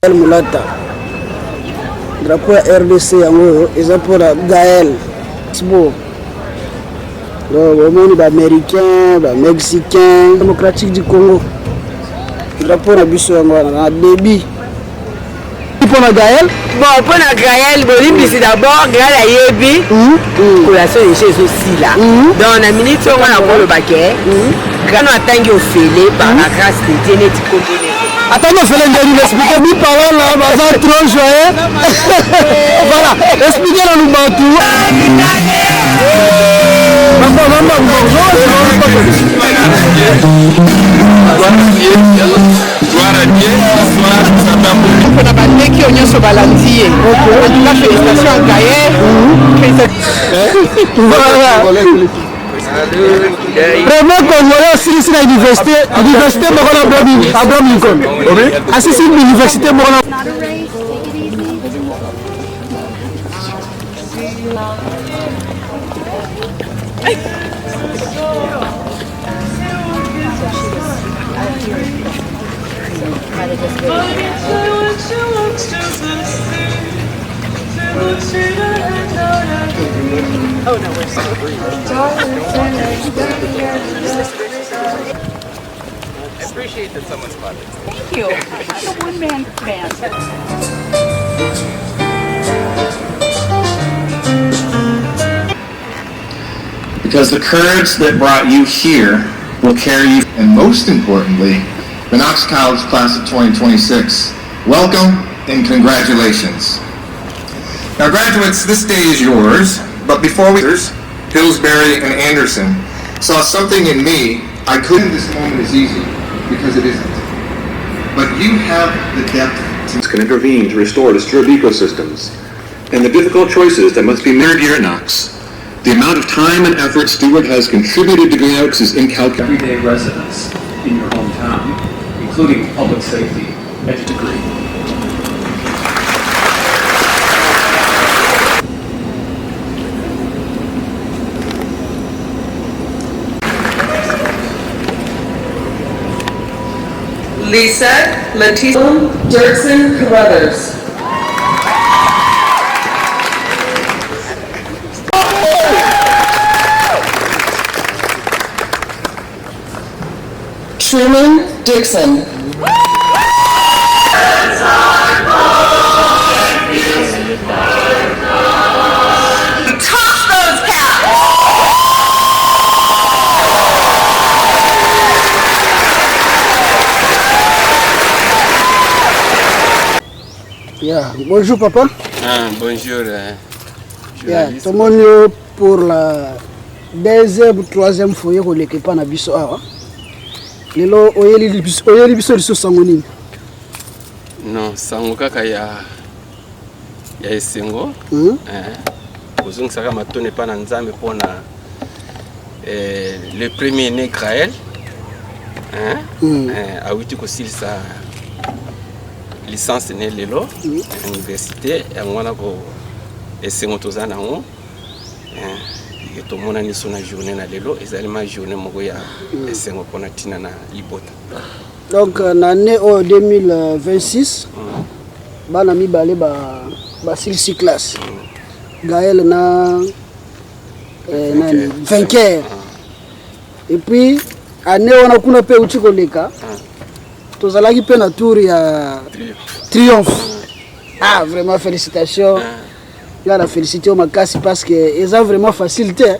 Mulata. Drapeau RDC ils ont pour Gaël. C'est beau. Le monde américain, mexicain, démocratique du Congo. Drapeau na biso na débit. Pour la Gaël? Bon, pour la Greal, c'est d'abord Greal a yebi. Collation des choses aussi là. Dans la minute on a pour le baquet. Quand on attend au fêlé par la grâce de Dieu net combiné. Attends, fais le expliquer mi parole là, bazar trop joyeux. Voilà, expliquez nous tout. Vraiment congolais aussi ici à l'université Abraham Lincoln. Assisté à l'université Oh no, we're still I appreciate that someone spotted. Thank you. I'm a one-man band. Because the courage that brought you here will carry you, and most importantly, the KNOX College Class of 2026. Welcome and congratulations. Now graduates, this day is yours, but before we, Pillsbury and Anderson saw something in me. I couldn't, this moment is easy, because it isn't. But you have the depth to can intervene to restore disturbed ecosystems, and the difficult choices that must be made here at KNOX. The amount of time and effort Stewart has contributed to KNOX is incalculable. Everyday residents in your hometown, including public safety, education. Lisa Letitia Dirksen Carruthers. Truman Dixon. Yeah. Bonjour papa. Bonjour. Yeah, tout le monde pour la deuxième ou troisième fois que l'équipe na biso awa. Lelo oyeli biso liso sango nini? Non, sango kaka ya esengo. Ozungu saka matone pa na nzambe pona le premier né Greal. A witi ko silsa licence né lelo université ngwana ko esengo tozana ngo. Et tout le monde a une journée na lelo, ezali ma journée moko ya esengo pona tina na libota. Donc l'année 2026 bana mibale ba silsi classe. Gaël na vainqueur. Et puis année on a kuna pe uti koleka. Tozalaki pe na tour ya triomphe. Ah vraiment félicitations. Là, la félicité au Makassi parce que ils ont vraiment facilité.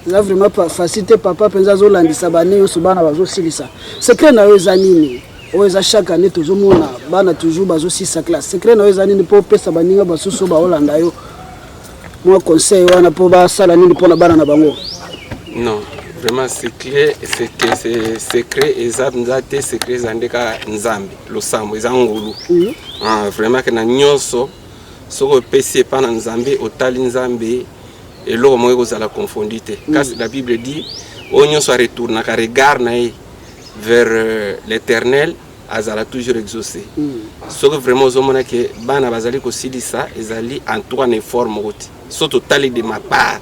Ils ont vraiment facilité papa penza landi sabane yo subana bazo silisa. Secret na yo zanini. Oza chaque année toujours mona bana toujours bazo silisa classe. Secret na yo zanini po pesa baninga basusu ba Holanda yo. Moi conseil wana po ba sala nini pona bana na bango. Non, vraiment secret ezabnzate secret zandeka nzambe losambo ezangulu. Vraiment que na nyonso soko pesi pa na nzambe otali nzambe eloko moko kozala confondite. Car la Bible dit onyo soit retourna ka regard na vers l'Éternel azala toujours exaucé. Soko vraiment ozomona ke bana bazali kosilisa ezali en tout cas ne forme moti. So totali de ma part.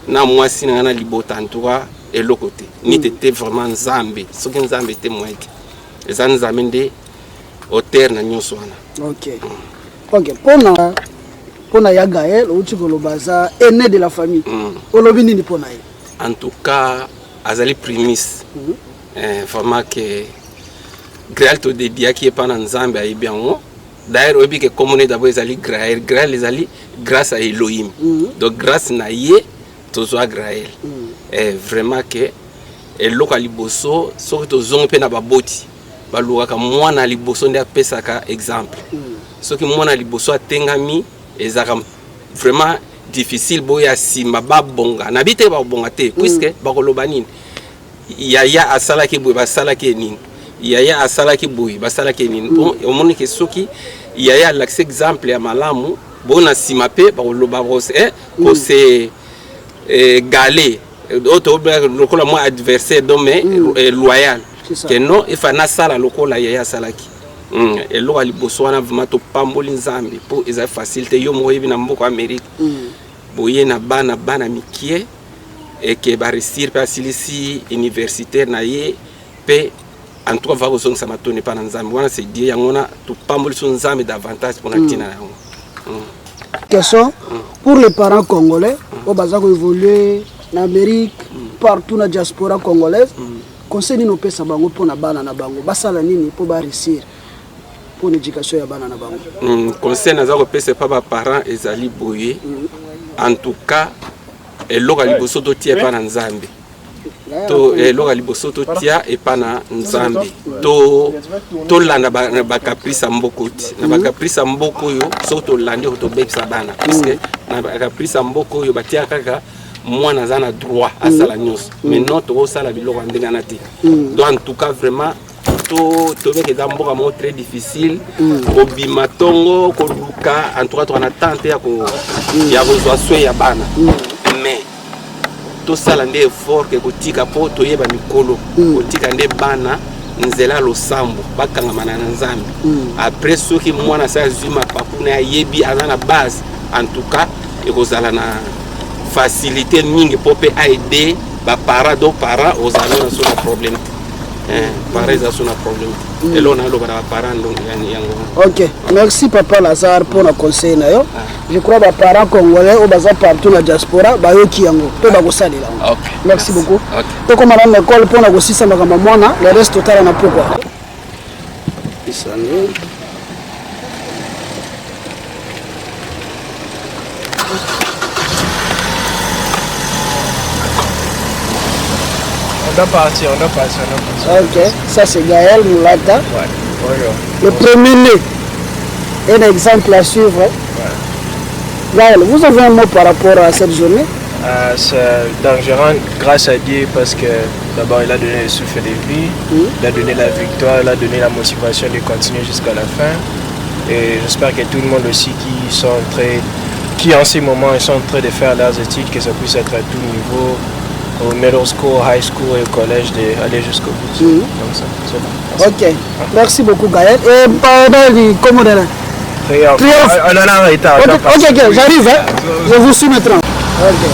Na moi si na libota en tout cas eloko te. Ni tete vraiment nzambe. Soko nzambe te moite. Ezan nzambe nde hotel na nyonso wana. Ok. Ok, pona ya Gaël outi kolobaza aîné de la famille. Olobi nini pona ye? En tout cas, azali primis. Vraiment que Greal to dédia qui est pas dans Nzambe ayebi yango. D'ailleurs, oyebi que comme on est d'abord ezali Greal, Greal ezali grâce à Elohim. Donc grâce na ye tozwa Greal. Vraiment que eloko liboso soki tozongi pe na baboti balukaka mwana liboso nde apesaka exemple. Soki mwana liboso atengami ezaka vraiment difficile boya sima babonga na bite babonga te puisque bakoloba nini yaya asalaki boye basalaki nini yaya asalaki boye basalaki nini omoni ke soki yaya alakisi exemple ya malamu bona sima pe bakoloba kose gale auto lokola moi adversaire donc mais loyal que non ifana sala lokola yaya asalaki. Eloko liboso wana vraiment topamboli Nzambe po eza facilité yo moyebi na mboko Amérique boye na bana mikie et que ba réussir pa silisi universitaire na ye pe en tout cas va kozonga sa matone pa na Nzambe wana c'est dire yangona topamboli so Nzambe davantage pour na tina yango. Question pour les parents congolais au baza ko évoluer en Amérique partout na diaspora congolaise conseil nino pesa bango pona bana na bango basala nini po ba réussir pour l'éducation ya bana na bango? Conseil naza ko pesa pa ba parents ezali boye en tout cas eloko liboso to tie pa na Nzambe to eloko liboso to tia e pa na Nzambe to landa ba caprice mboko ti na ba caprice mboko yo so to lande to bebisa bana puisque na ba caprice mboko yo batia kaka mwana za na droit à sala nyonso mais non to sala biloko ndenga na te. Donc en tout cas vraiment to meke da mboka mo très difficile obima tongo ko luka en tout cas to na tante ya ko zwa swe ya bana mais to sala nde effort ke kotika po to yeba mikolo kotika nde bana nzela losambo bakanga mana na Nzambe après soki mwana sa zuma papuna yebi azana base en tout cas e kozala na facilité mingi pour aider ba parents do parents aux amis sur le problème. Pareil ça sur le problème. Et là on a le parents donc OK, merci papa Lazare pour le conseil na yo. Je crois ba parents congolais au baza partout la diaspora ba yo ki yango to ba kosali là. OK. Merci beaucoup. To comme na école pour na kosisa makamba mwana le reste total na pourquoi. Isani. On doit partir. Ok, ça c'est Gaël Mulata. Ouais. Bonjour. Le premier-né. Un exemple à suivre. Ouais. Gaël, vous avez un mot par rapport à cette journée? Donc je rends grâce à Dieu parce que d'abord il a donné le souffle de vie, il a donné la victoire, il a donné la motivation de continuer jusqu'à la fin. Et j'espère que tout le monde aussi qui en ce moment ils sont en train de faire leurs études, que ça puisse être à tout niveau, au middle school, high school et au collège, d'aller jusqu'au bout. Donc ça, c'est bon. Ok, merci beaucoup Gaël. Et pardon, comment on est? On en a arrêté. Ok, j'arrive, hein? Je vous suis maintenant. Ok.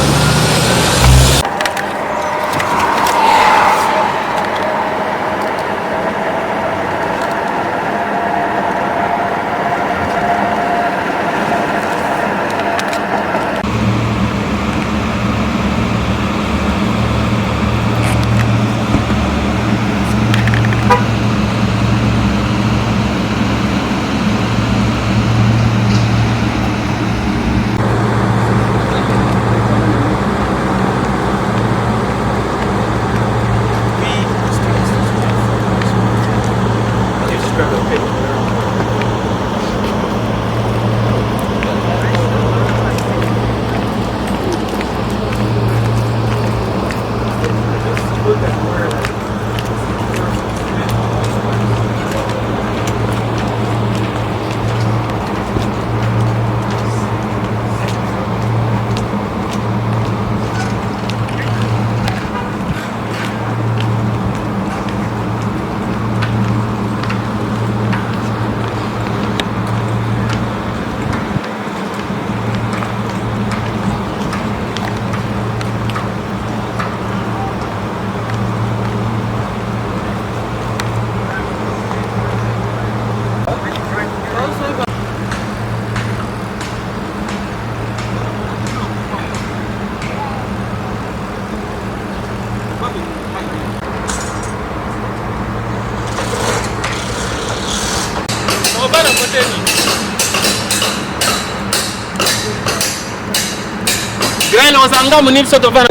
ozanga munip so tovana.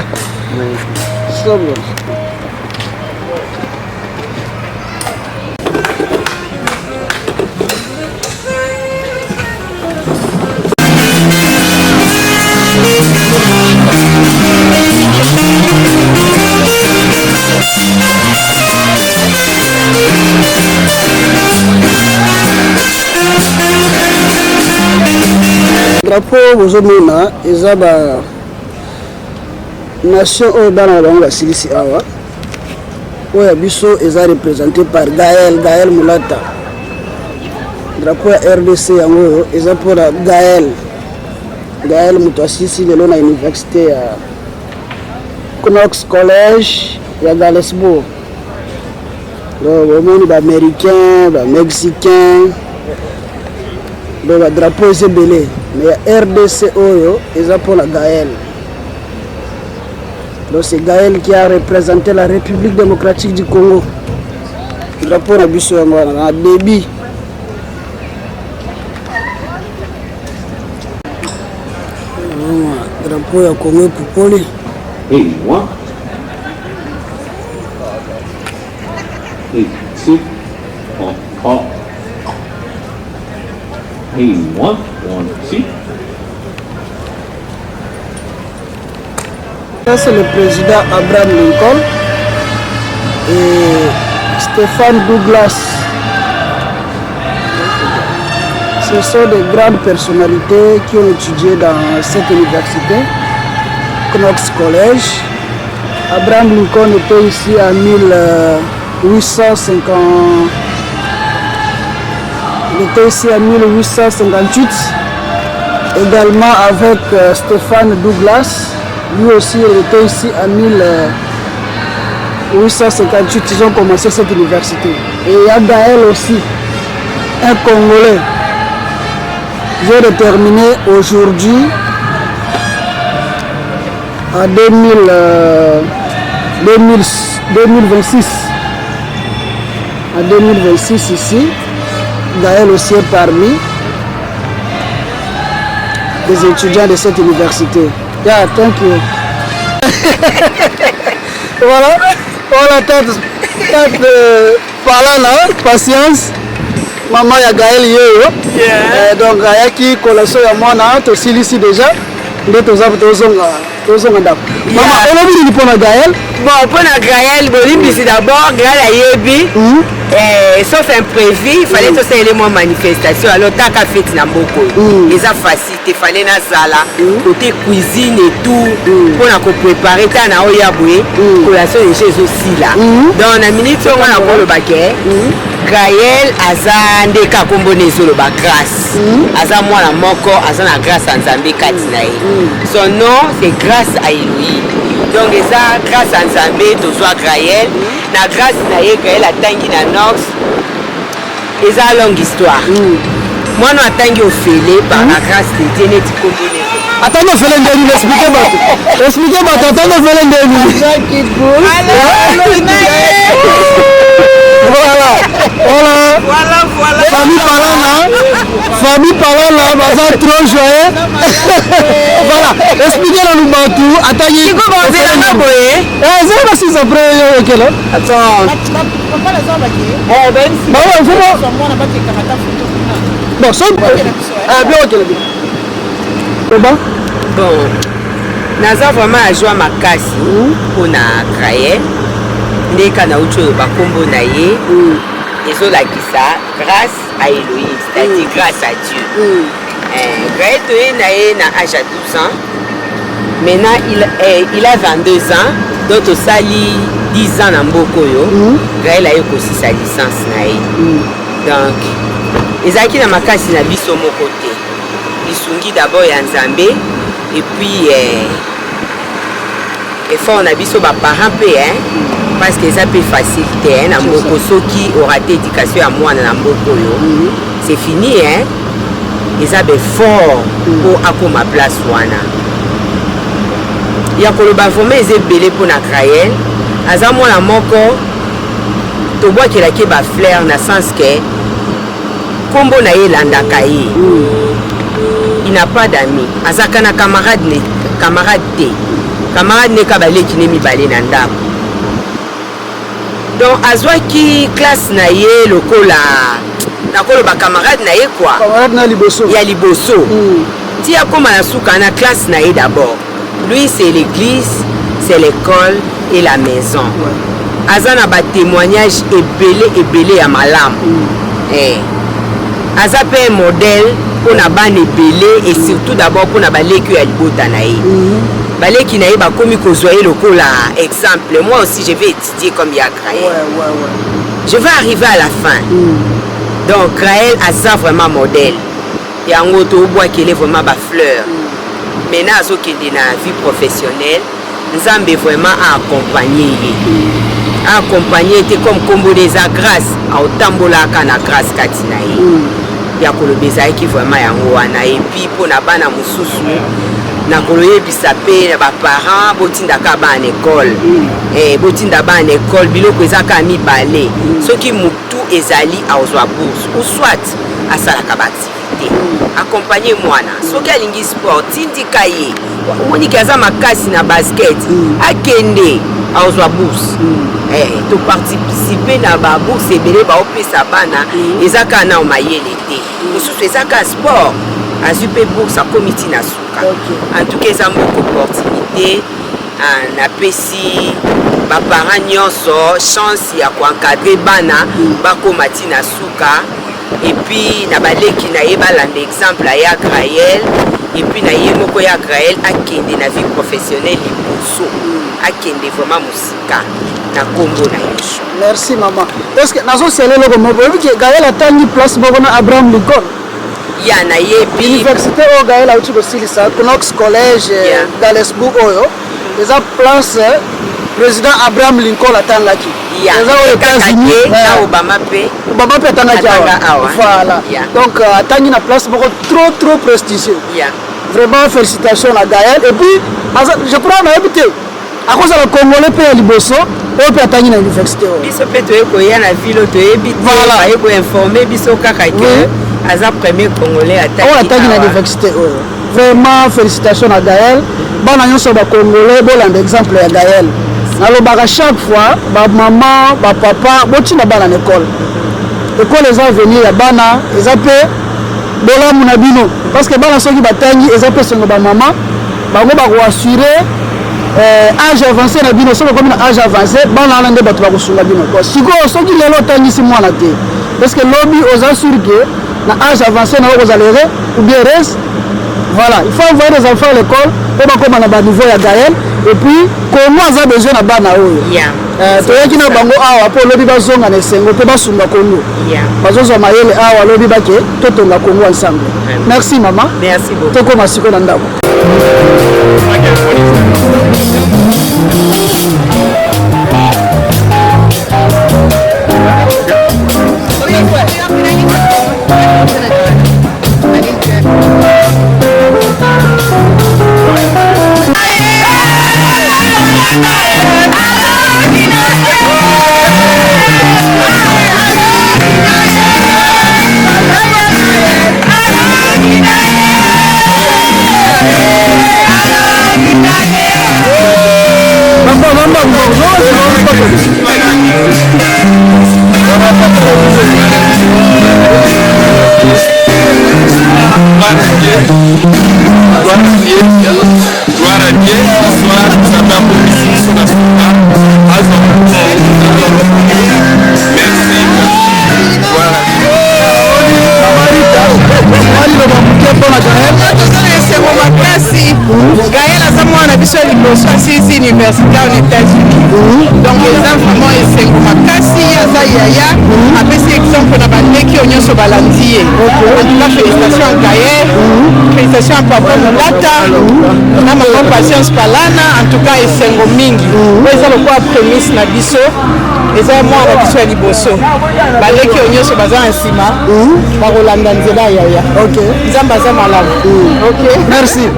Drapeau bozomona eza ba nation oyo bana na bango basilisi awa oyo ya biso eza représenté par Gaël Mulata. Drapeau ya RDC yango oyo eza mpona Gaël moto asilisi lelo na université ya KNOX collège ya Galesbourg. Donc bomoni baaméricain bamexicain donc badrapeau eza ebele mais ya RDC oyo eza mpona Gaël. Donc c'est Gaël qui a représenté la République démocratique du Congo. Drapeau na biso yango wana na débit. Drapeau ya Congo epupoli. Hey, what? Hey, two. Oh. Hey, one, two. Ça c'est le président Abraham Lincoln et Stéphane Douglas. Ce sont des grandes personnalités qui ont étudié dans cette université, KNOX College. Abraham Lincoln était ici en 1850. Il était ici en 1858. Également avec Stéphane Douglas. Lui aussi, il était ici en 1858. Ils ont commencé cette université. Et il y a Gaël aussi, un Congolais. J'ai déterminé aujourd'hui, en 2026. En 2026 ici, Gaël aussi est parmi les étudiants de cette université. Yeah, thank you. Voilà, tante Palana, patience. Maman ya Gaël yoyo. Donc ayaki collation ya mwana tosilisi déjà. Nde tozonga ndako. Mama, olobi nini mpona Gaël? Bon, mpona Greal, bolimbisi d'abord, Greal ayebi. Sauf imprévu, il fallait tout ça élément manifestation. Alors, tant qu'à fait, na mboko. Les facilité, fallait na sala, côté cuisine et tout, pour la préparer, tant na oyaboué, collation de chez aussi là. Dans la minute, on a encore le baquet. Greal aza ndeka kombonezo le ba grâce. Aza moi la moko, aza na grâce en Zambie katinae. Son nom c'est grâce à Elohim. Donc eza grâce en Zambie tozwa Greal. Na grâce na ye Greal atangi na KNOX. Eza longue histoire. Moi no atangi ofele par la grâce de Dieu neti kombonezo. Attends, fais l'endemi, expliquez-moi, attends, fais l'endemi. Voilà. Famille Palana, baza trop joyeux. Voilà, expliquez-nous tout. Attendez. Tu comprends la boye? C'est pas si ça prend quel là. Attends. Bon, ça. Bien ok. Bon, naza vraiment à jouer ma casse pour na Greal. Ndeka na ucho bakombo na ye. Ils ont la ça grâce à Elohim, c'est-à-dire grâce à Dieu. Greal na âge à 12 ans. Maintenant il a 22 ans. Donc au sali 10 ans na mbokoyo. Greal a eu aussi sa licence na ye. Donc ezaki na makasi na biso moko te. Isungi d'abord ya Nzambe et puis effort na biso ba parents pe parce que ça peut faciliter na mboko soki aura éducation à moi na mboko yo. C'est fini et ça be fort pour akoma place wana. Ya koloba vraiment eze belé pour na Greal. Aza mwana moko to bois ki la ke ba fleur na sens que kombo na ye landaka ye. il n'a pas d'amis. Azaka na camarade te. Camarade ne kabale qui ne mi balé na ndako. Donc azwaki classe na ye lokola nakolo ba camarade na ye quoi. Camarade na liboso. Ya liboso. Ti akoma na suka na classe na ye d'abord. Lui c'est l'église, c'est l'école et la maison. Azana ba témoignage ebele ya malamu. Aza pe modèle pour na ban ebele et surtout d'abord pour na baleki ya libota na ye. Baleki na ye ba komi kozwaye lokola exemple. Moi aussi je vais étudier comme ya Greal. Je vais arriver à la fin. Donc Greal aza vraiment modèle. Yango to bois qu'elle est vraiment ba fleur. Maintenant azo kende na vie professionnelle, Nzambe vraiment a accompagné. Accompagné était comme combo des grâce au tambola kana grâce katina ye. Ya kolobeza qui vraiment yango wana et puis pour na bana mususu na koloyebisa pe na ba parents botinda ka ba en école. Botinda ba en école biloko ezaka mibale. Soki mutu ezali aozwa bourse ou soit asala ka activité. Accompagner mwana. Soki alingi sport tindika ye. Moni kaza makasi na basket. Akende aozwa bourse. To participer na ba bourse ebele ba opesa bana ezaka na omayele te. Mususu ezaka sport. Azupe bourse a comité na suka. En tout cas, ça m'a opportunité. Na pesi ba parents nyonso chance ya ko encadrer bana ba komati na suka. Et puis na baleki na ye balanda exemple ya Greal. Et puis na ye moko ya Greal akende na vie professionnelle liboso. Akende vraiment musika na kombo na yosho. Merci maman. Est-ce que nazo sele loko moko que Greal atangi place moko na Abraham Lincoln? Ya na ye bi université au Greal a uti kosilisa KNOX collège dans l'Esbourg oyo. Eza place président Abraham Lincoln atangaki. Ya aux États-Unis na Obama pe atangaki awa. Voilà. Donc atangi na place moko trop prestigieux. Vraiment félicitations à Greal et puis je crois na habité à cause de Congolais pe ya liboso o pe atangi na université oyo. Biso pe to eko ya na ville to ebité ba eko informer biso kaka que Aza premier Congolais attaqué na université. Vraiment félicitations à Greal. Bon annonce ba Congolais bon exemple à Greal. Nalobaka chaque fois ba maman, ba papa botina bana na école. École les a venir ya bana, les a pe bola muna bino parce que bana soki batangi les a pe songo ba maman, bango ba ko assurer âge avancé na bino soki comme âge avancé bana nande bato ba ko sunga bino. Siko soki lelo tangi si mwana te. Parce que lobby aux assurés que na âge avancé na aux alérés ou bien reste voilà il faut envoyer les enfants à l'école pour comme na niveau ya Greal et puis comment ça besoin na bana oyo to yaki na bango awa po lobby bazonga na sengo pe basunga Congo bazozo mayele awa lobby bake totonga Congo ensemble. Merci maman. Merci beaucoup. Toko masiko na ndako. universitaire aux États-Unis. Donc les enfants ils sont makasi yaza yaya après cet exemple on a bandé qui ont sur balandier. En tout cas félicitations à Greal, félicitations à papa Mulata, na maman patience palana en tout cas ils sont mingi. Ils ont quoi prémisse na biso. Ils ont moi na biso ya liboso. Bandé qui ont sur bazan ensima ba rolanda nzela yaya. OK. Nzamba za malamu. OK. Merci.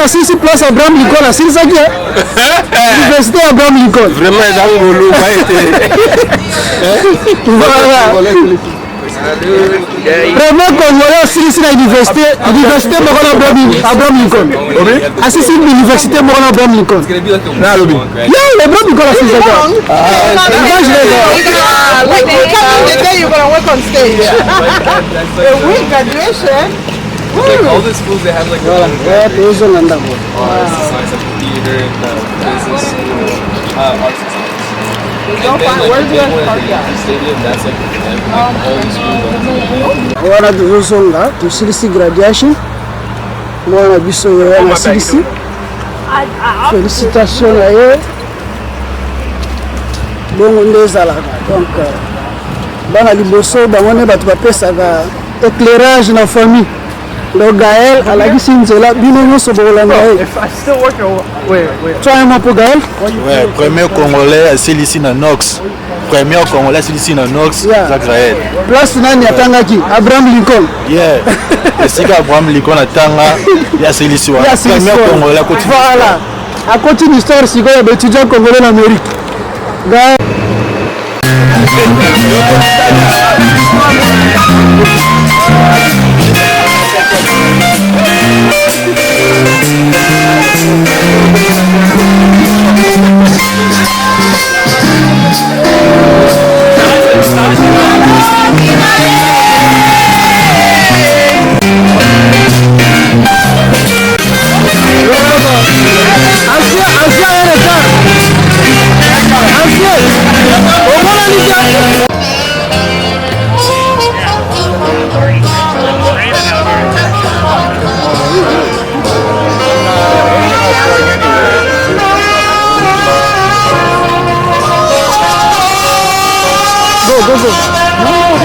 asisi place Abraham Lincoln asilisaki université Abraham Lincoln. Vraiment ezangolo ba été. Vraiment Congolais asilisi na université moko na Abraham Lincoln. Asisi université moko na Abraham Lincoln. Na lobi. Yeah, Abraham Lincoln asilisaki. Like they come the day you're gonna work on stage. Graduation. Like all the schools, they have like their own those are London. science, like theater, business school, arts and science. Where's the stadium? That's like all these schools. Wana tuzosonga tusilisi graduation. Mwana biso yana silisi. Félicitations à eux. Bongo ndezalaka. Donc bana liboso bamone batu bapesaka éclairage na famille. Le Gaël à la Guissinzela, Binono Sobolanda. Still working. Wait. Tu as un mot pour Gaël? Ouais, premier Congolais, c'est ici dans KNOX. Premier Congolais, c'est ici dans KNOX, c'est Greal. Place Nani Atangaki, Abraham Lincoln. Yeah. Et si Abraham Lincoln Atanga, il y a celui-ci. Premier Congolais à côté. Voilà. À côté de l'histoire, c'est quoi l'étudiant congolais en Amérique? Gaël.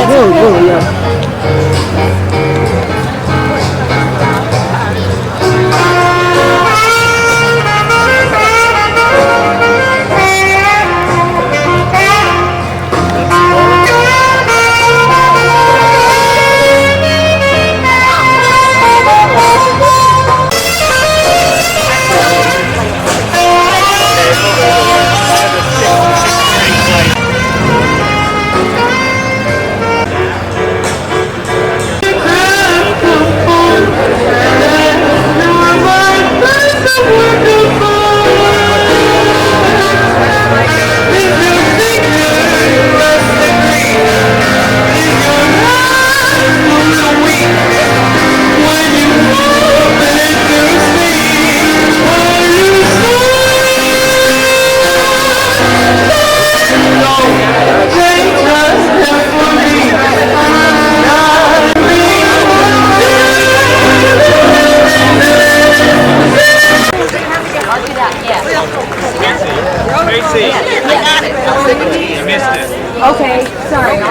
Go, yeah. Okay, sorry. I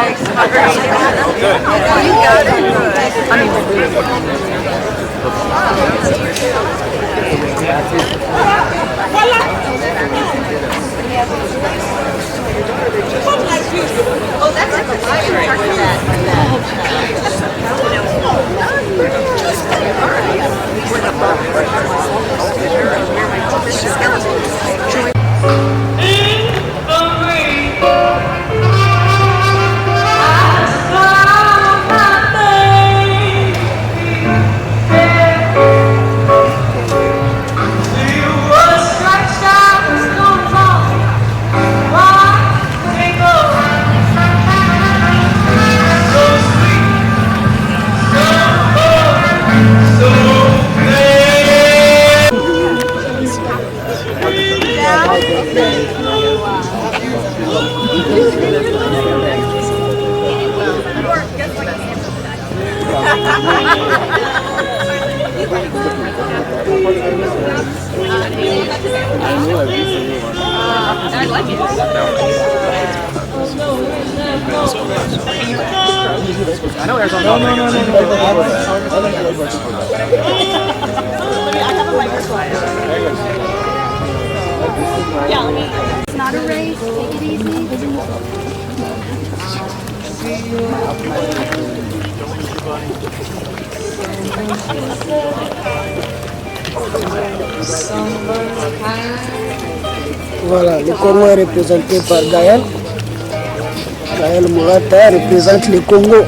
like it. I know there's a no. Yeah, let me. It's not a race. Take it easy. Voilà, le Congo est représenté par Gaël. Gaël Mulata représente le Congo.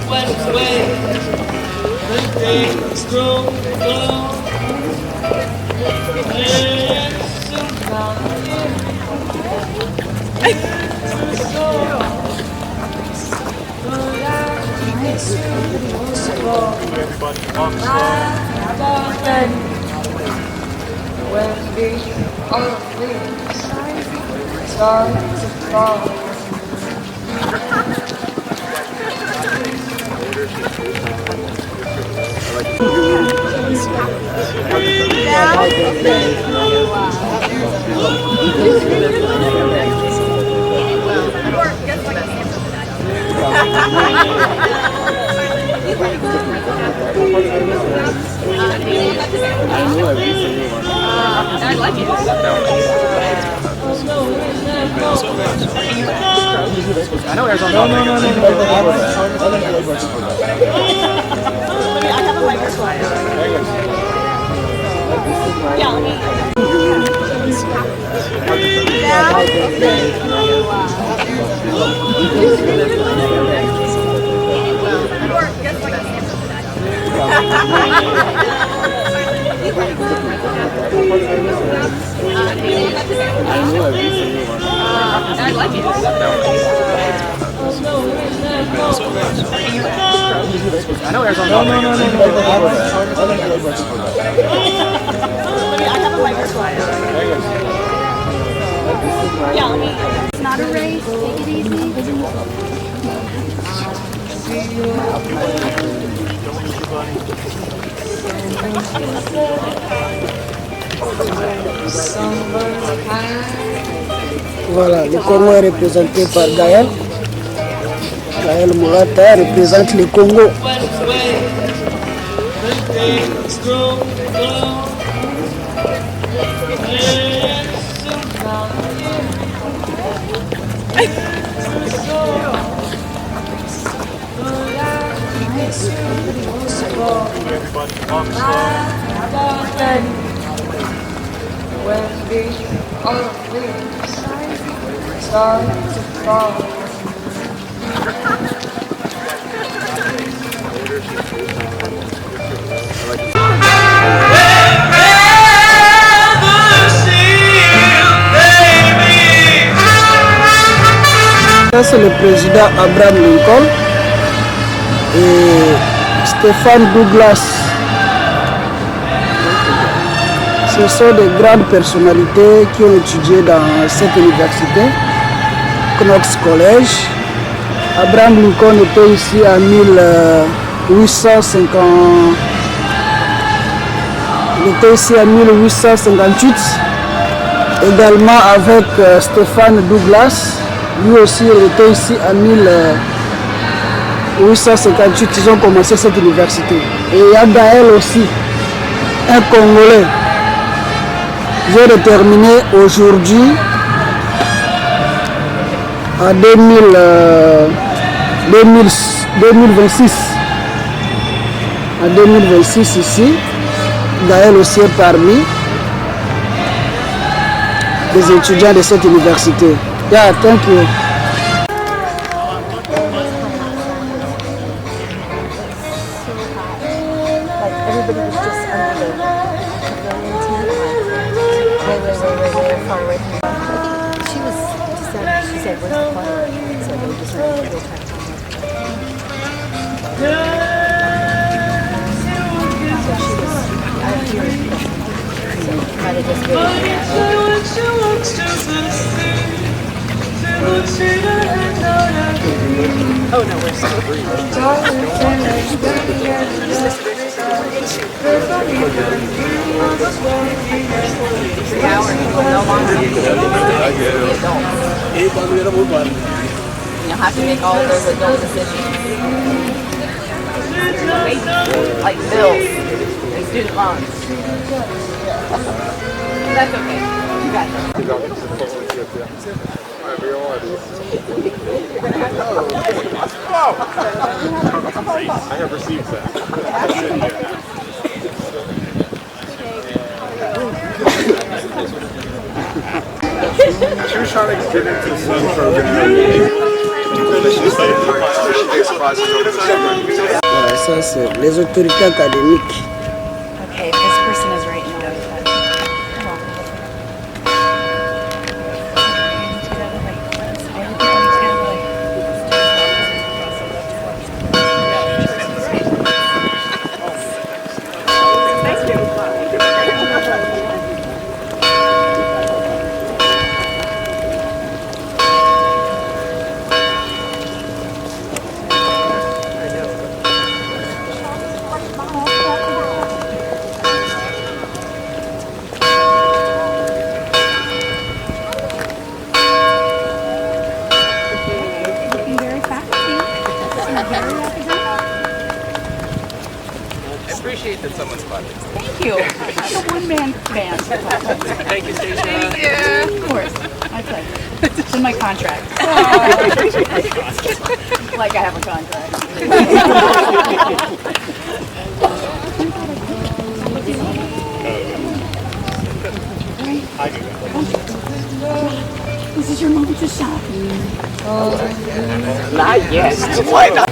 I like it. I know there's on top. I have a microphone. Yeah, let me. I like it. I know there's on top. I have a microphone. Yeah, let me. It's not a race. Take it easy. Voilà, le Congo est représenté par Gaël. Gaël Mulata représente le Congo. Ça c'est le président Abraham Lincoln et Stéphane Douglas. Ce sont des grandes personnalités qui ont étudié dans cette université, KNOX College. Abraham Lincoln était ici en 1850. Il était ici en 1858. Également avec Stéphane Douglas. Lui aussi, il était ici en 1858. Ils ont commencé cette université. Et il y a Gaël aussi, un Congolais. J'ai déterminé aujourd'hui, en 2026. En 2026 ici, Gaël aussi est parmi les étudiants de cette université. Yeah, thank you. Everybody was just under the pavilion tent, way far away from her. She was just she said, where's the fire? So they just went to go try to find it. So she was out of here. So might have just waited. Oh no, we're still You'll have to make all those adult decisions. Like bills and student loans. That's okay. You got that. I have received that. She was trying to get into the swim program. Voilà, ça c'est les autorités académiques. Okay, this person is right now. Appreciate that someone's spotted. Thank you. It's a one-man band. Thank you, Stacia. Thank you. Of course. My pleasure. It's in my contract. Like I have a contract. This is your moment to shine. Not yet. Why not?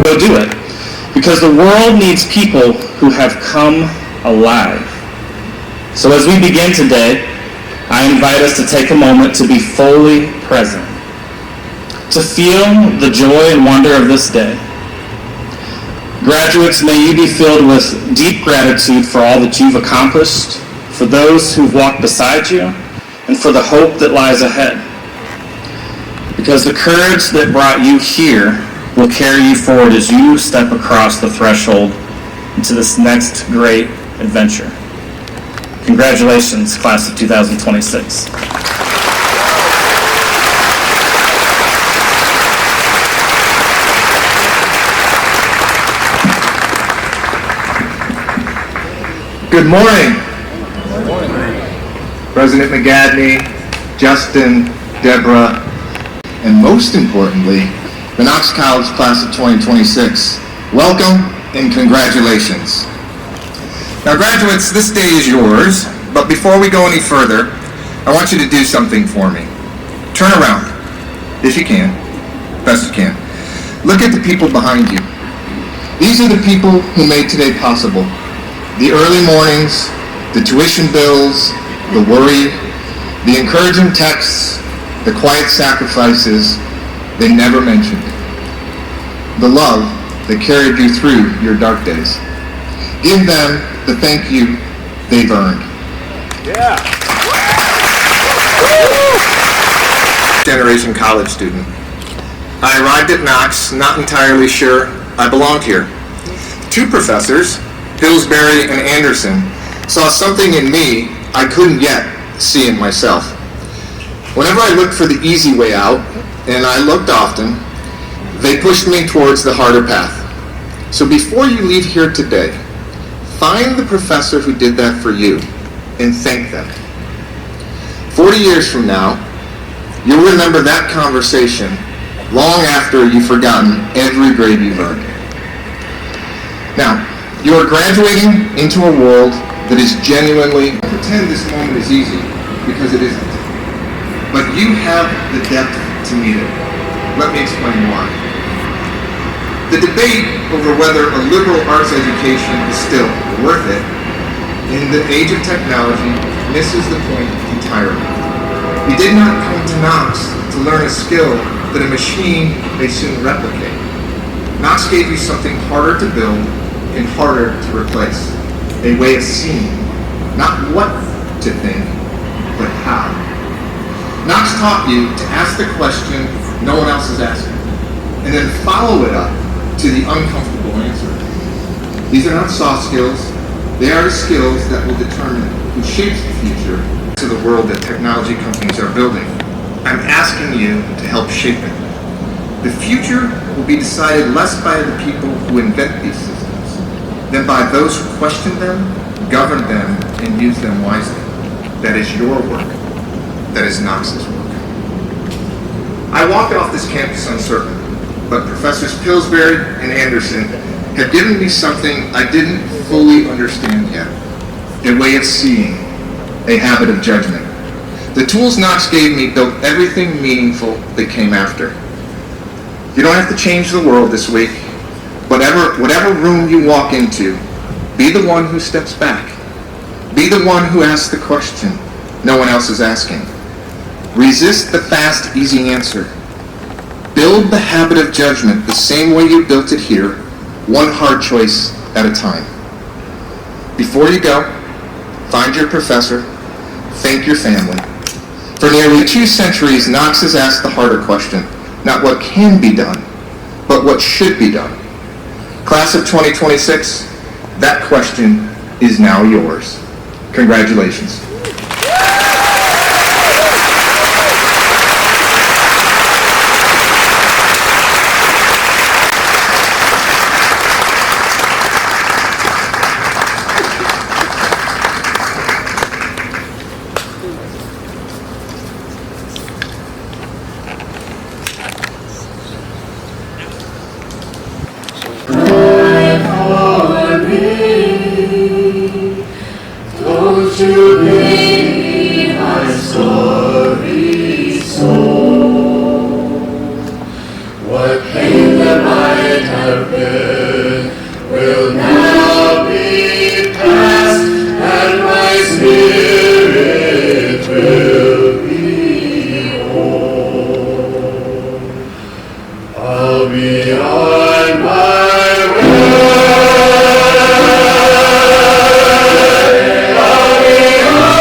Go do it. Because the world needs people who have come alive. So as we begin today, I invite us to take a moment to be fully present, to feel the joy and wonder of this day. Graduates, may you be filled with deep gratitude for all that you've accomplished, for those who've walked beside you, and for the hope that lies ahead. Because the courage that brought you here will carry you forward as you step across the threshold into this next great adventure. Congratulations, class of 2026. Good morning. President McGadney, Justin, Deborah, and most importantly, the Knox College class of 2026. Welcome and congratulations. Now graduates, this day is yours, but before we go any further, I want you to do something for me. Turn around, if you can, best you can. Look at the people behind you. These are the people who made today possible. The early mornings, the tuition bills, the worry, the encouraging texts, the quiet sacrifices they never mentioned. The love that carried you through your dark days. Give them the thank you they've earned. Yeah. Generation college student. I arrived at Knox not entirely sure I belonged here. Two professors, Pillsbury and Anderson, saw something in me I couldn't yet see in myself. Whenever I looked for the easy way out, and I looked often, they pushed me towards the harder path. So before you leave here today, find the professor who did that for you and thank them. 40 years from now, you'll remember that conversation long after you've forgotten every grade you've earned. Now, you are graduating into a world that is genuinely, pretend this moment is easy, because it isn't. But you have the depth to meet it. Let me explain why. The debate over whether a liberal arts education is still worth it in the age of technology misses the point entirely. You did not come to Knox to learn a skill that a machine may soon replicate. Knox gave you something harder to build and harder to replace. A way of seeing, not what to think, but how. Knox taught you to ask the question, no one else is asking. And then follow it up to the uncomfortable answer. These are not soft skills. They are the skills that will determine who shapes the future to the world that technology companies are building. I'm asking you to help shape it. The future will be decided less by the people who invent these systems than by those who question them, govern them, and use them wisely. That is your work. That is KNOX's work. I walked off this campus uncertain, but Professors Pillsbury and Anderson have given me something I didn't fully understand yet. A way of seeing, a habit of judgment. The tools KNOX gave me built everything meaningful that came after. You don't have to change the world this week. Whatever room you walk into, be the one who steps back. Be the one who asks the question no one else is asking. Resist the fast, easy answer. Build the habit of judgment the same way you built it here, one hard choice at a time. Before you go, find your professor, thank your family. For nearly 2 centuries, KNOX has asked the harder question, not what can be done, but what should be done. Class of 2026, that question is now yours. Congratulations. Don't you be my story so? What pain there might have been will now be past, and my spirit will be whole. I'll be on my way. I'll be on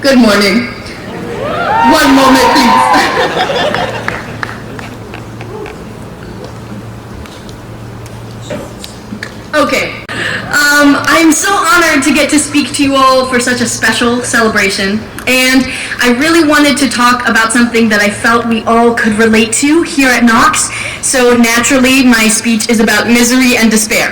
Good morning. One moment, please. Okay. I'm so honored to get to speak to you all for such a special celebration, and I really wanted to talk about something that I felt we all could relate to here at KNOX, so naturally my speech is about misery and despair.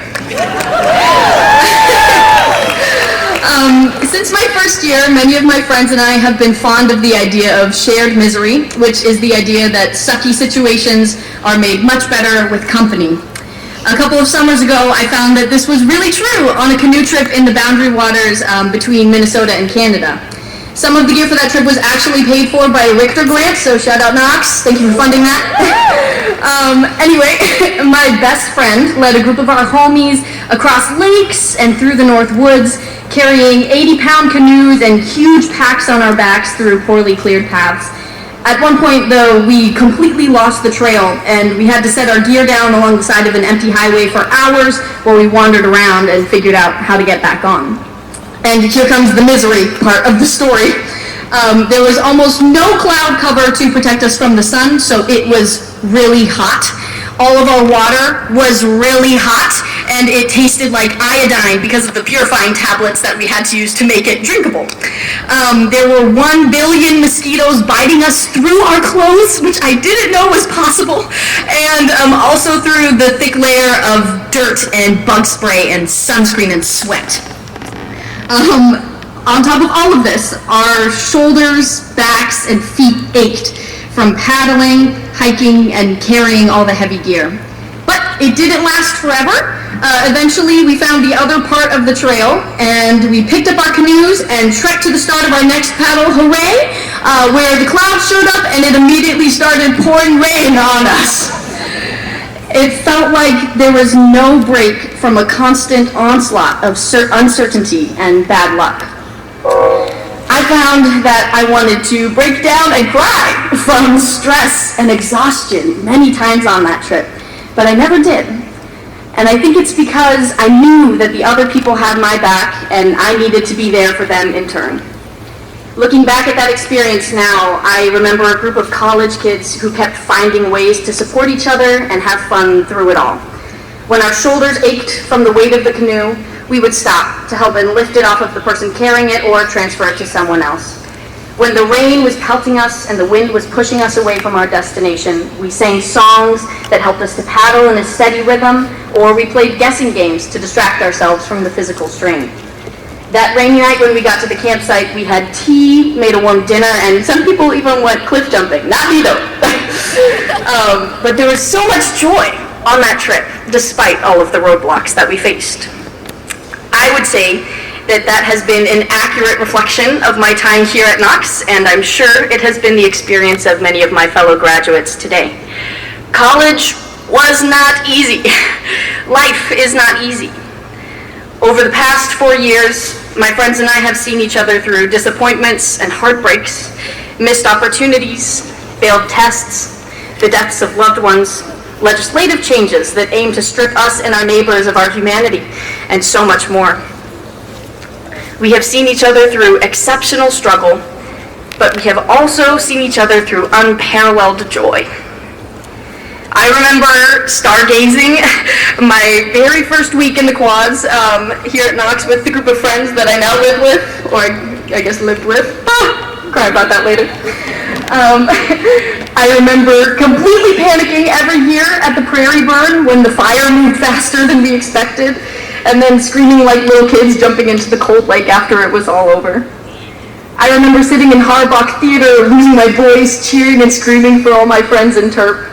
Since my first year, many of my friends and I have been fond of the idea of shared misery, which is the idea that sucky situations are made much better with company. A couple of summers ago, I found that this was really true on a canoe trip in the boundary waters between Minnesota and Canada. Some of the gear for that trip was actually paid for by a Richter grant, so shout out KNOX, thank you for funding that. Anyway, my best friend led a group of our homies across lakes and through the North Woods, carrying 80-pound canoes and huge packs on our backs through poorly cleared paths. At one point, though, we completely lost the trail, and we had to set our gear down along the side of an empty highway for hours while we wandered around and figured out how to get back on. And here comes the misery part of the story. There was almost no cloud cover to protect us from the sun, so it was really hot. All of our water was really hot, and it tasted like iodine because of the purifying tablets that we had to use to make it drinkable. There were 1 billion mosquitoes biting us through our clothes, which I didn't know was possible, and also through the thick layer of dirt and bug spray and sunscreen and sweat. On top of all of this, our shoulders, backs, and feet ached from paddling, hiking, and carrying all the heavy gear. But it didn't last forever. Eventually, we found the other part of the trail, and we picked up our canoes and trekked to the start of our next paddle, hooray, where the clouds showed up and it immediately started pouring rain on us. It felt like there was no break from a constant onslaught of uncertainty and bad luck. I found that I wanted to break down and cry from stress and exhaustion many times on that trip, but I never did. And I think it's because I knew that the other people had my back and I needed to be there for them in turn. Looking back at that experience now, I remember a group of college kids who kept finding ways to support each other and have fun through it all. When our shoulders ached from the weight of the canoe, we would stop to help and lift it off of the person carrying it or transfer it to someone else. When the rain was pelting us and the wind was pushing us away from our destination, we sang songs that helped us to paddle in a steady rhythm, or we played guessing games to distract ourselves from the physical strain. That rainy night when we got to the campsite, we had tea, made a warm dinner, and some people even went cliff jumping. Not me though. But there was so much joy on that trip, despite all of the roadblocks that we faced. I would say that that has been an accurate reflection of my time here at KNOX, and I'm sure it has been the experience of many of my fellow graduates today. College was not easy. Life is not easy. Over the past 4 years, my friends and I have seen each other through disappointments and heartbreaks, missed opportunities, failed tests, the deaths of loved ones, legislative changes that aim to strip us and our neighbors of our humanity, and so much more. We have seen each other through exceptional struggle, but we have also seen each other through unparalleled joy. I remember stargazing my very first week in the quads here at KNOX with the group of friends that I now live with, or I guess lived with. Cry about that later. I remember completely panicking every year at the Prairie Burn when the fire moved faster than we expected, and then screaming like little kids jumping into the cold lake after it was all over. I remember sitting in Harbach Theater, losing my voice, cheering and screaming for all my friends in Terp.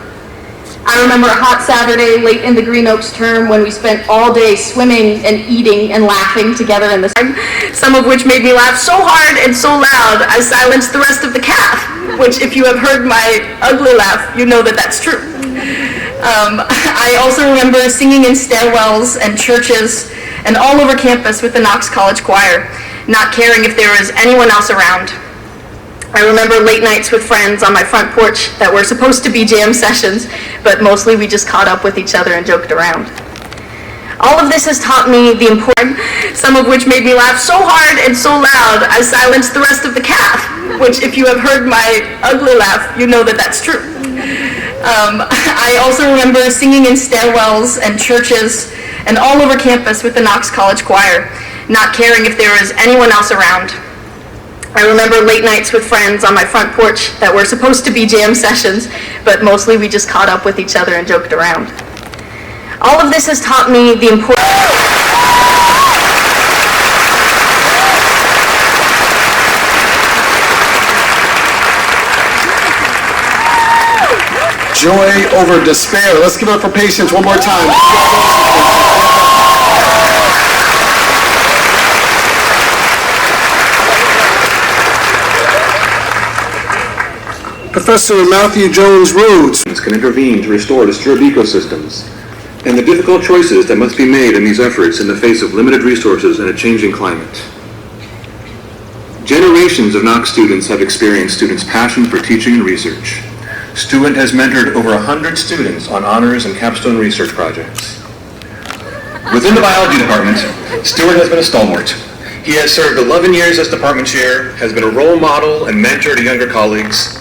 I remember a hot Saturday late in the Green Oaks term when we spent all day swimming and eating and laughing together in the sun, some of which made me laugh so hard and so loud I silenced the rest of the calf, which if you have heard my ugly laugh, you know that that's true. I also remember singing in stairwells and churches and all over campus with the Knox College Choir, not caring if there was anyone else around. I remember late nights with friends on my front porch that were supposed to be jam sessions, but mostly we just caught up with each other and joked around. All of this has taught me the importance, some of which made me laugh so hard and so loud I silenced the rest of the calf, which if you have heard my ugly laugh, you know that that's true. I also remember singing in stairwells and churches and all over campus with the Knox College Choir, not caring if there was anyone else around. I remember late nights with friends on my front porch that were supposed to be jam sessions, but mostly we just caught up with each other and joked around. All of this has taught me the importance. Joy over despair. Let's give it up for patience one more time. Professor Matthew Jones Rhodes can intervene to restore disturbed ecosystems, and the difficult choices that must be made in these efforts in the face of limited resources and a changing climate. Generations of Knox students have experienced students' passion for teaching and research. Stewart has mentored over 100 students on honors and capstone research projects. Within the biology department, Stewart has been a stalwart. He has served 11 years as department chair, has been a role model and mentor to younger colleagues,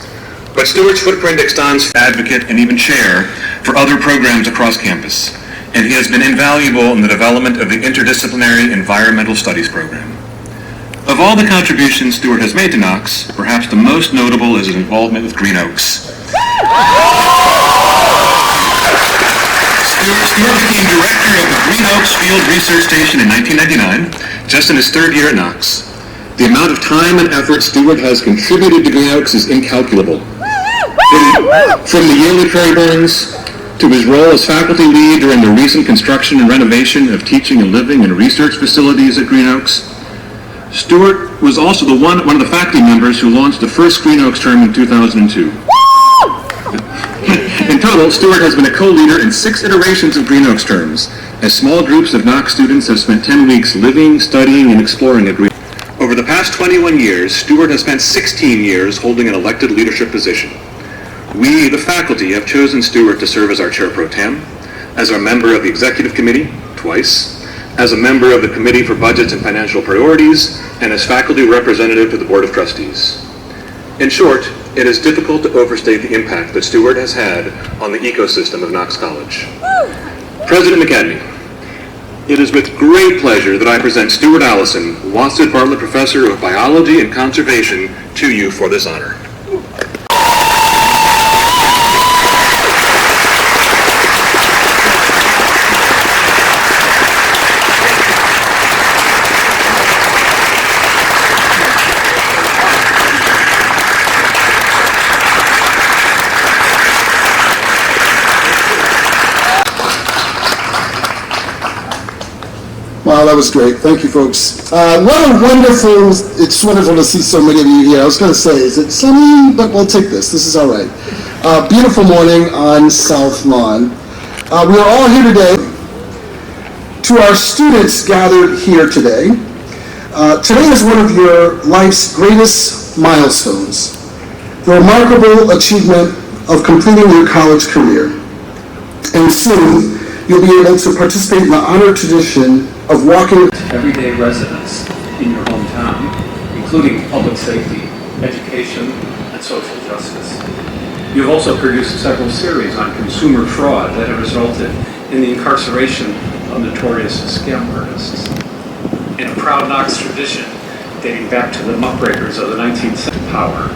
but Stewart's footprint extends advocate and even chair for other programs across campus, and he has been invaluable in the development of the interdisciplinary environmental studies program. Of all the contributions Stewart has made to Knox, perhaps the most notable is his involvement with KNOX. Stewart became director of the KNOX Field Research Station in 1999, just in his third year at Knox. The amount of time and effort Stewart has contributed to KNOX is incalculable. From the yearly prairie burns to his role as faculty lead during the recent construction and renovation of teaching and living and research facilities at KNOX, Stewart was also one of the faculty members who launched the first KNOX term in 2002. In total, Stewart has been a co-leader in 6 iterations of KNOX terms, as small groups of Knox students have spent 10 weeks living, studying, and exploring at Greal. Over the past 21 years, Stewart has spent 16 years holding an elected leadership position. We, the faculty, have chosen Stewart to serve as our chair pro tem, as our member of the executive committee, twice, as a member of the Committee for Budgets and Financial Priorities, and as faculty representative to the Board of Trustees. In short, it is difficult to overstate the impact that Stewart has had on the ecosystem of Knox College. President McAdamy, it is with great pleasure that I present Stewart Allison, Wanstead Bartlett Professor of Biology and Conservation, to you for this honor. Wow, that was great. Thank you, folks. It's wonderful to see so many of you here. I was going to say, is it sunny? But we'll take this. This is all right. Beautiful morning on South Lawn. We are all here today. To our students gathered here today, today is one of your life's greatest milestones, the remarkable achievement of completing your college career. And soon, you'll be able to participate in the honored tradition of walking everyday residents in your hometown, including public safety, education, and social justice. You've also produced several series on consumer fraud that have resulted in the incarceration of notorious scam artists. In a proud Knox tradition dating back to the muckrakers of the 19th century power.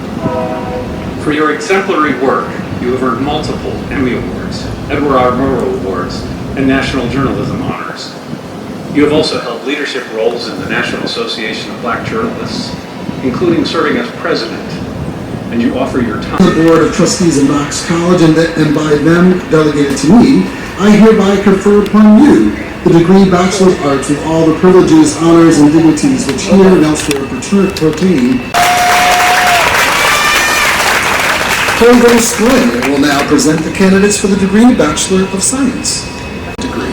For your exemplary work, you have earned multiple Emmy Awards, Edward R. Murrow Awards, and National Journalism Honors. You have also held leadership roles in the National Association of Black Journalists, including serving as president, and you offer your time. The Board of Trustees of Knox College, and by them delegated to me, I hereby confer upon you the degree Bachelor of Arts with all the privileges, honors, and dignities which here and elsewhere pertain. Provost Glenn will now present the candidates for the degree Bachelor of Science degree.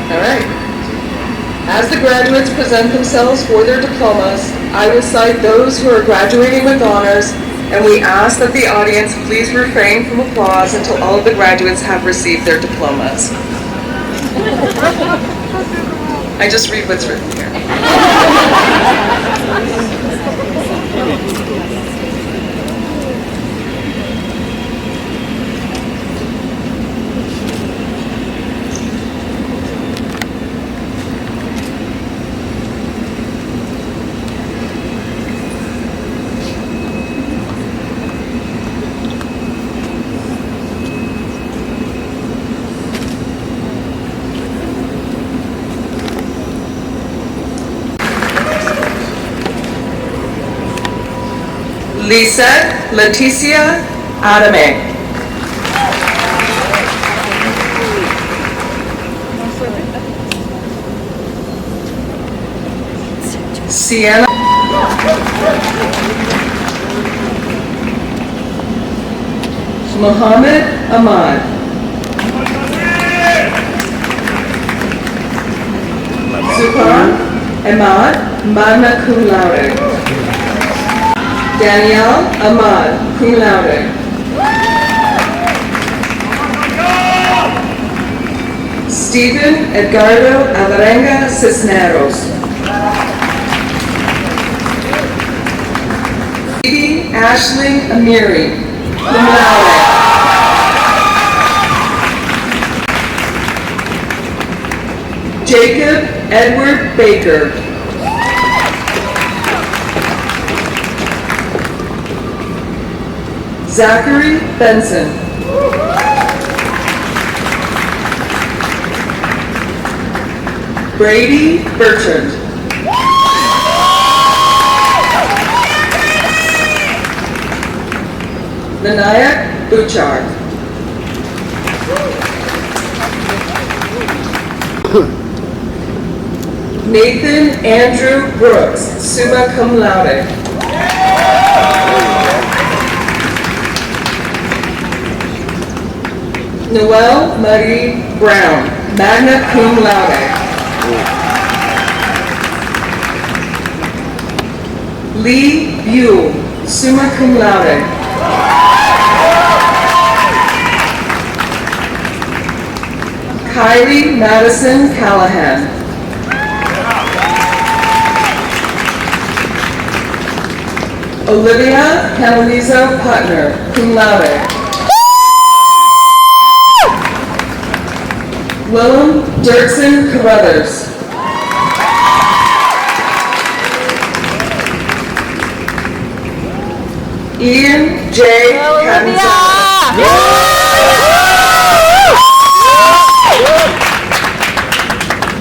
All right. As the graduates present themselves for their diplomas, I will cite those who are graduating with honors, and we ask that the audience please refrain from applause until all of the graduates have received their diplomas. I just read what's written here. Lisette Leticia Adame. Sienna Mohammed Ahmad. Zufar Ahmad, magna cum laude. Danielle Ahmad, cum laude. Stephen Edgardo Alvarenga Cisneros. Ashley Amiri, cum laude. Jacob Edward Baker. Zachary Benson. Brady Bertrand. Vinayak Buchar. Nathan Andrew Brooks, summa cum laude. Noelle Marie Brown, magna cum laude. Lee Buell, summa cum laude. Kylie Madison Callahan. Olivia Canalizo Putner, cum laude. Willem Dirksen Carruthers. Ian J. Catanzaro.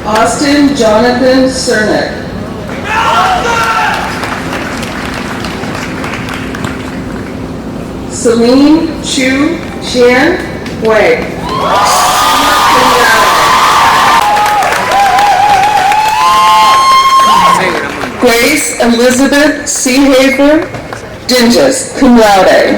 Austin Jonathan Cernick. Celine Chu Xian Hui. Grace Elizabeth Seehafer Dinges, cum laude.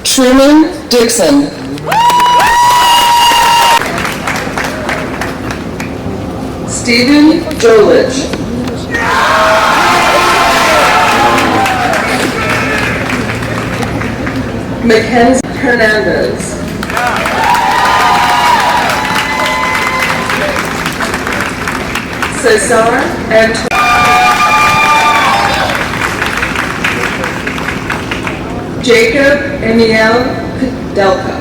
Truman Dixon. Stephen Jolich. Mackenzie Hernandez. Cesar Antoine. Jacob Emiel Kudelka.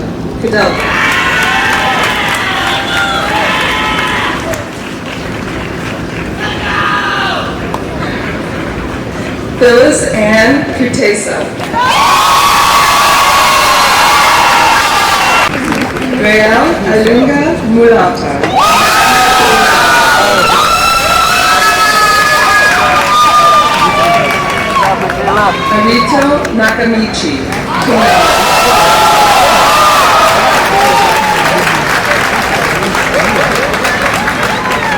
Phyllis Ann Kutesa. Greal Alunga Mulata. Arito Nakamichi.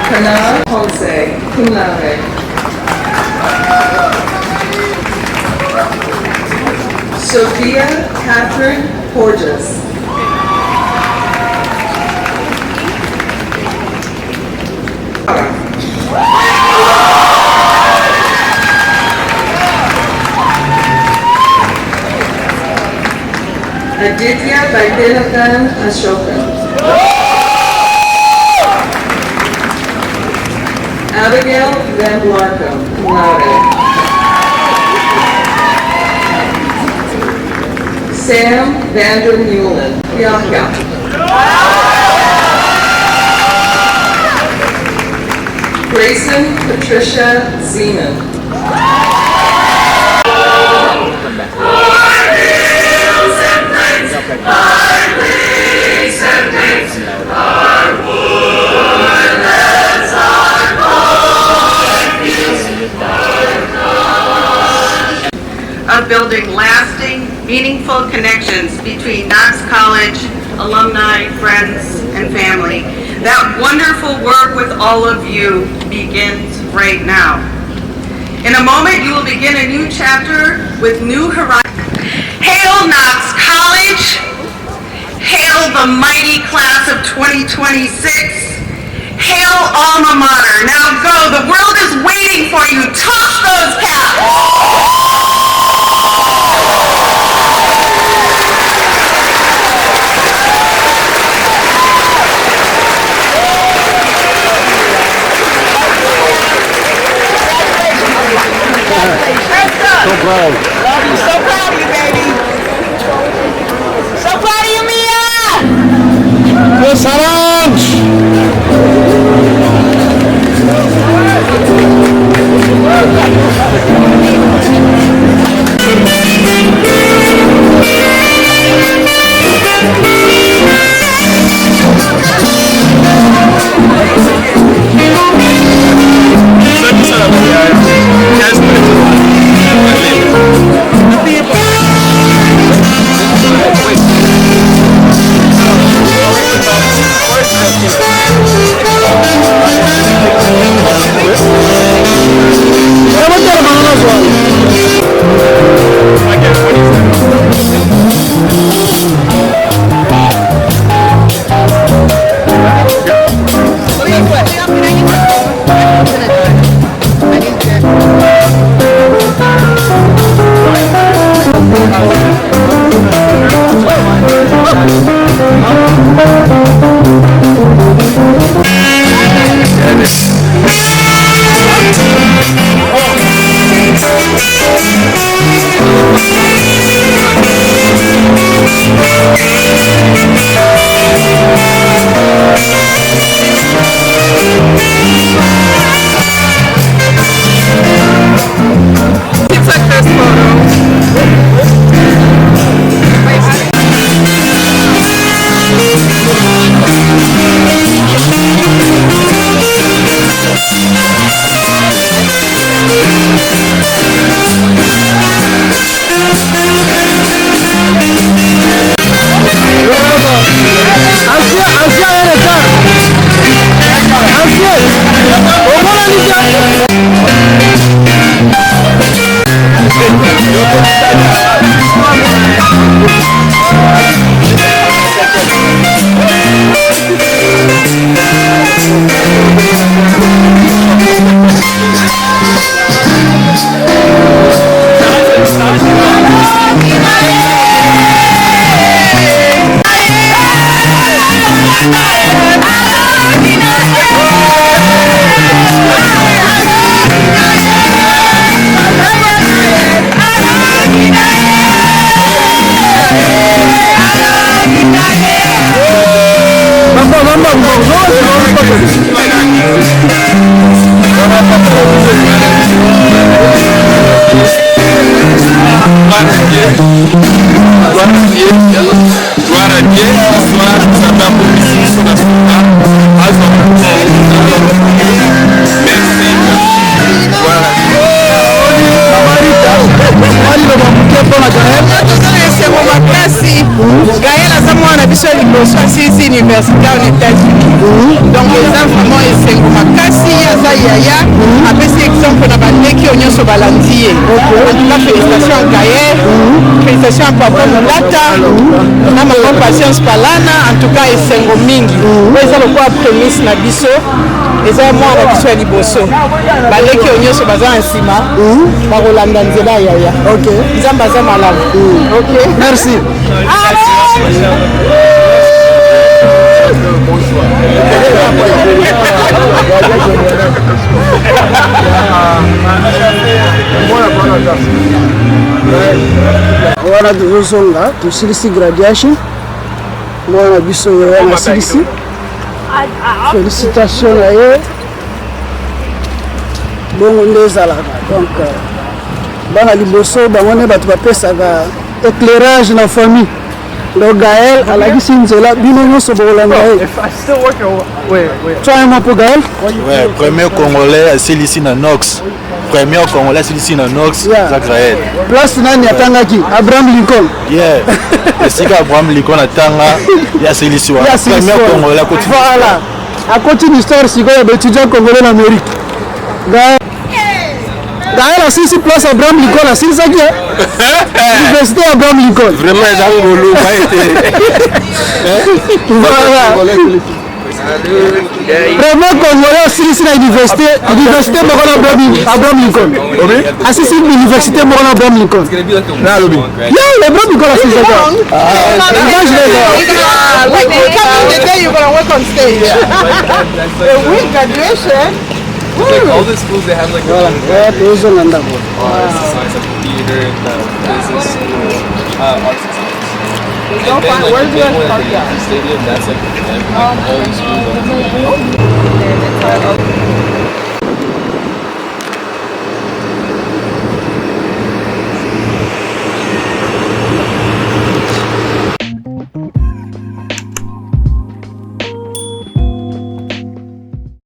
Kana Ponce, cum laude. Sophia Catherine Porges. Aditya Vaidyanathan Ashokan. Abigail Van Blarco, cum laude. Sam Vander Mullen, Yahya. Grayson Patricia Zeman. Of building lasting, meaningful connections between Knox College, alumni, friends, and family. That wonderful work with all of you begins right now. In a moment, you will begin a new chapter with new horizons. Hail Knox College! Hail the mighty class of 2026! Hail alma mater! Now go, the world is waiting for you. Toss those caps! So proud. Love you. So proud of you, baby. So proud of you, Mia. Yes, Gaël a mwana biso liboso asisi université aux États-Unis. Donc les enfants moi esengo makasi aza yaya apesi exemple na bandeki oyo nyonso balandi ye. Antuka félicitation à Gaël, félicitation à papa Mulata, na maman Patience Palana, en tout cas esengo mingi. Oyo eza lokola prémisse na biso, eza mwana na biso ya liboso. Bandeki oyo nyonso baza na nsima, bakolanda nzela ya yaya. Nzambe aza malamu. Merci. Wana tozosonga tosilisi graduation mwana biso oyo nasilisi félicitation na ye bongo nde ezalaka donc bana liboso bango nde bato bapesaka éclairage na famille. Donc Gaël alakisi nzela bino nyonso bokolanda ye. Toi mwa po Gaël? Ouais, premier Congolais asilisi na KNOX. Premier Congolais asilisi na KNOX, Gaël. Place nani atangaki? Abraham Lincoln. Yeah. Esika Abraham Lincoln atanga ya asilisi wa. Premier Congolais akoti. Voilà. Akoti une histoire sikoyo d'étudiant congolais en Amérique. Gaël asilisi place Abraham Lincoln asilisaki Université Abraham Lincoln. Vraiment eza ngolu ba ete. Vraiment Congolais asilisi na université moko na Abraham Lincoln. Asilisi université moko na Abraham Lincoln. Na lobi. Yeah, Abraham Lincoln asilisi ça. Like we come in the day you're gonna work on stage. Graduation. Like all the schools, they have like There's a science like theater, business school, arts and science. Where's the stadium? That's like all these schools.